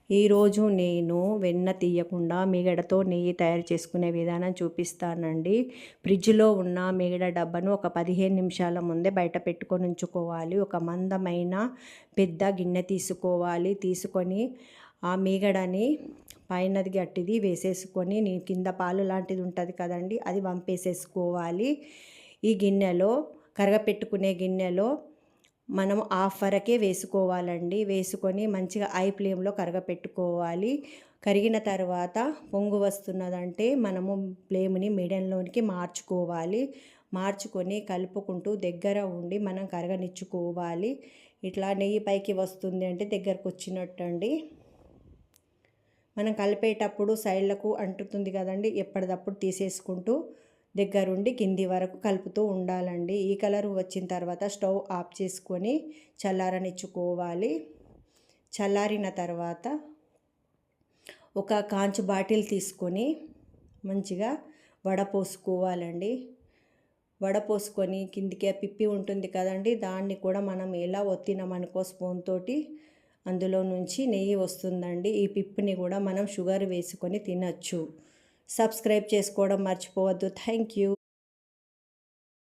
ఈరోజు నేను వెన్న తీయకుండా మీగడతో నెయ్యి తయారు చేసుకునే విధానం చూపిస్తానండి. ఫ్రిడ్జ్‌లో ఉన్న మీగడ డబ్బాను ఒక 15 నిమిషాల ముందే బయట పెట్టుకొని ఉంచుకోవాలి. ఒక మందమైన పెద్ద గిన్నె తీసుకోవాలి. తీసుకొని ఆ మీగడని పైనది గట్టిది వేసేసుకొని కింద పాలు లాంటిది ఉంటుంది కదండి, అది వంపేసేసుకోవాలి. ఈ గిన్నెలో కరగపెట్టుకునే గిన్నెలో మనం హాఫ్ వరకే వేసుకోవాలండి. వేసుకొని మంచిగా హై ఫ్లేమ్లో కరగపెట్టుకోవాలి. కరిగిన తర్వాత పొంగు వస్తున్నదంటే మనము ఫ్లేమ్ని మీడియంలోనికి మార్చుకొని కలుపుకుంటూ దగ్గర ఉండి మనం కరగనిచ్చుకోవాలి. ఇట్లా నెయ్యి పైకి వస్తుంది అంటే దగ్గరకు వచ్చినట్టు అండి. మనం కలిపేటప్పుడు సైడ్లకు అంటుతుంది కదండి, ఎప్పటిదప్పుడు తీసేసుకుంటూ దగ్గరుండి కింది వరకు కలుపుతూ ఉండాలండి. ఈ కలర్ వచ్చిన తర్వాత స్టవ్ ఆఫ్ చేసుకొని చల్లారనిచ్చుకోవాలి. చల్లారిన తర్వాత ఒక కాంచు బాటిల్ తీసుకొని మంచిగా వడపోసుకోవాలండి. వడపోసుకొని కిందికి పిప్పి ఉంటుంది కదండి, దాన్ని కూడా మనం ఎలా ఒత్తినామనుకో స్పూన్ తోటి అందులో నుంచి నెయ్యి వస్తుందండి. ఈ పిప్పిని కూడా మనం షుగర్ వేసుకొని తినచ్చు. సబ్స్క్రైబ్ చేసుకోవడం మర్చిపోవద్దు. Thank you.